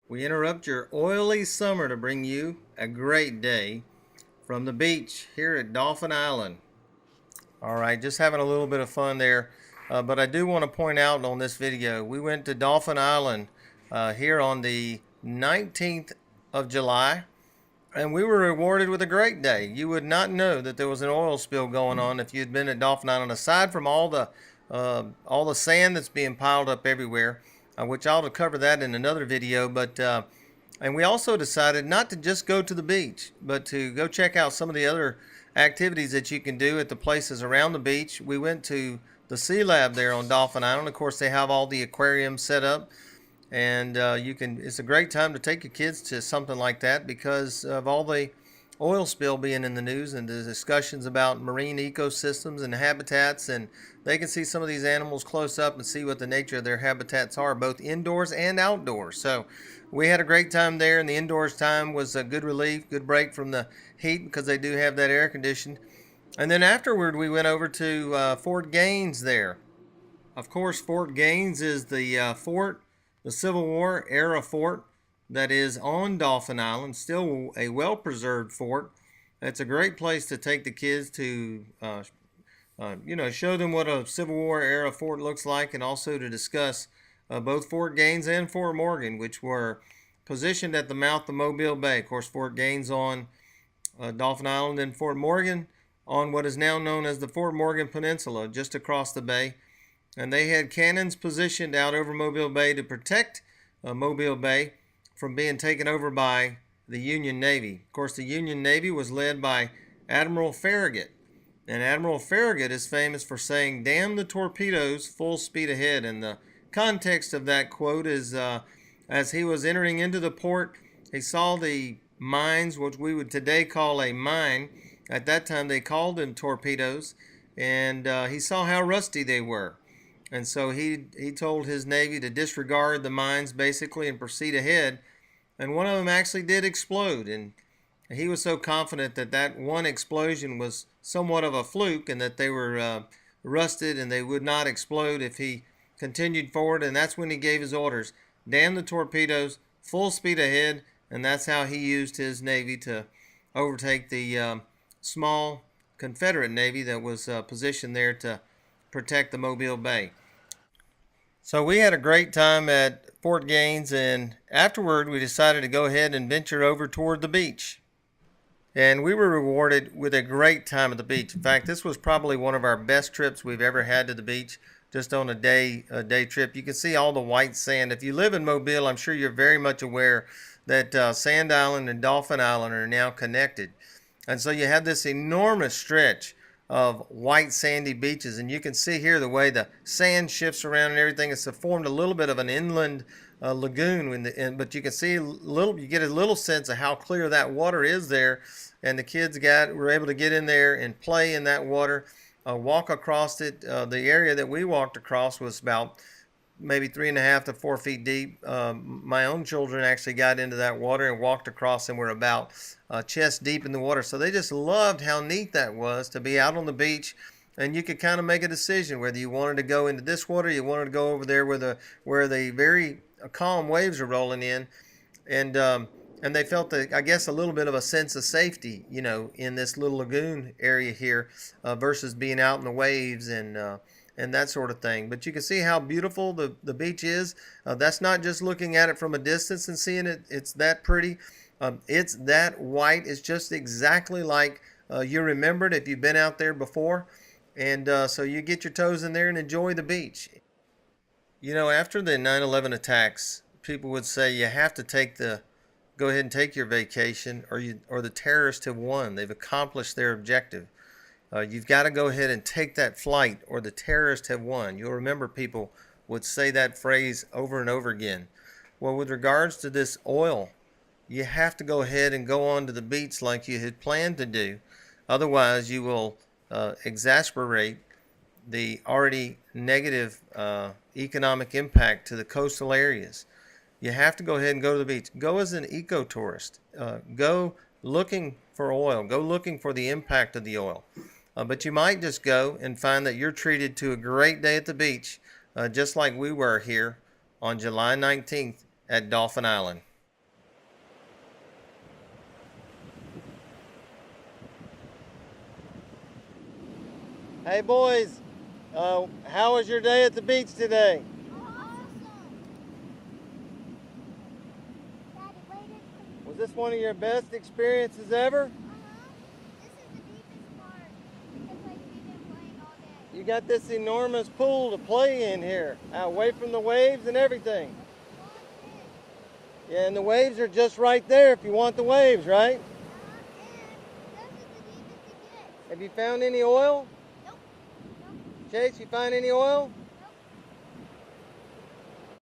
We interrupt your oily summer to bring you a great day from the beach here at Dauphin Island. All right, just having a little bit of fun there. But I do want to point out on this video, we went to Dauphin Island here on the 19th of July, and we were rewarded with a great day. You would not know that there was an oil spill going on if you had been at Dauphin Island, aside from all the sand that's being piled up everywhere, which I'll cover that in another video. And we also decided not to just go to the beach, but to go check out some of the other activities that you can do at the places around the beach. We went to the Sea Lab there on Dauphin Island. Of course, they have all the aquariums set up, and it's a great time to take your kids to something like that because of all the oil spill being in the news and the discussions about marine ecosystems and habitats, and they can see some of these animals close up and see what the nature of their habitats are, both indoors and outdoors. So we had a great time there, and the indoors time was a good relief, good break from the heat because they do have that air conditioned. And then afterward we went over to Fort Gaines there. Of course, Fort Gaines is the fort, the Civil War era fort that is on Dauphin Island, still a well-preserved fort. It's a great place to take the kids to, show them what a Civil War era fort looks like, and also to discuss both Fort Gaines and Fort Morgan, which were positioned at the mouth of Mobile Bay. Of course, Fort Gaines on Dauphin Island, and Fort Morgan on what is now known as the Fort Morgan Peninsula, just across the bay. And they had cannons positioned out over Mobile Bay to protect Mobile Bay from being taken over by the Union Navy. Of course, the Union Navy was led by Admiral Farragut. And Admiral Farragut is famous for saying, "Damn the torpedoes, full speed ahead." And the context of that quote is as he was entering into the port, he saw the mines, which we would today call a mine. At that time, they called them torpedoes. And he saw how rusty they were. And so he told his Navy to disregard the mines basically and proceed ahead. And one of them actually did explode. And he was so confident that that one explosion was somewhat of a fluke and that they were rusted and they would not explode if he continued forward. And that's when he gave his orders: damn the torpedoes, full speed ahead. And that's how he used his Navy to overtake the small Confederate Navy that was positioned there to protect the Mobile Bay. So we had a great time at Fort Gaines, and afterward we decided to go ahead and venture over toward the beach. And we were rewarded with a great time at the beach. In fact, this was probably one of our best trips we've ever had to the beach, just on a day trip. You can see all the white sand. If you live in Mobile, I'm sure you're very much aware that Sand Island and Dauphin Island are now connected. And so you have this enormous stretch of white sandy beaches, and you can see here the way the sand shifts around and everything. It's formed a little bit of an inland lagoon, but you can see you get a little sense of how clear that water is there, and the kids were able to get in there and play in that water, walk across it. The area that we walked across was about maybe 3.5 to 4 feet deep. My own children actually got into that water and walked across, and were about chest deep in the water. So they just loved how neat that was to be out on the beach, and you could kind of make a decision whether you wanted to go into this water, you wanted to go over there where the very calm waves are rolling in, and they felt I guess a little bit of a sense of safety, in this little lagoon area here versus being out in the waves and that sort of thing. But you can see how beautiful the beach is. That's not just looking at it from a distance and seeing it. It's that pretty. It's that white. It's just exactly like you remembered if you've been out there before. And so you get your toes in there and enjoy the beach. After the 9/11 attacks, people would say you have to go ahead and take your vacation, or the terrorists have won. They've accomplished their objective. You've got to go ahead and take that flight, or the terrorists have won. You'll remember people would say that phrase over and over again. Well, with regards to this oil, you have to go ahead and go on to the beach like you had planned to do. Otherwise, you will exasperate the already negative economic impact to the coastal areas. You have to go ahead and go to the beach. Go as an eco-tourist. Go looking for oil. Go looking for the impact of the oil. But you might just go and find that you're treated to a great day at the beach, just like we were here on July 19th at Dauphin Island. Hey boys, how was your day at the beach today? Awesome. Daddy, wait Was this one of your best experiences ever? This is the deepest part. The place we've been playing all day. You got this enormous pool to play in here, away from the waves and everything. Yeah, and the waves are just right there if you want the waves, right? And this is the deepest it gets. Have you found any oil? Nope. Chase, you find any oil?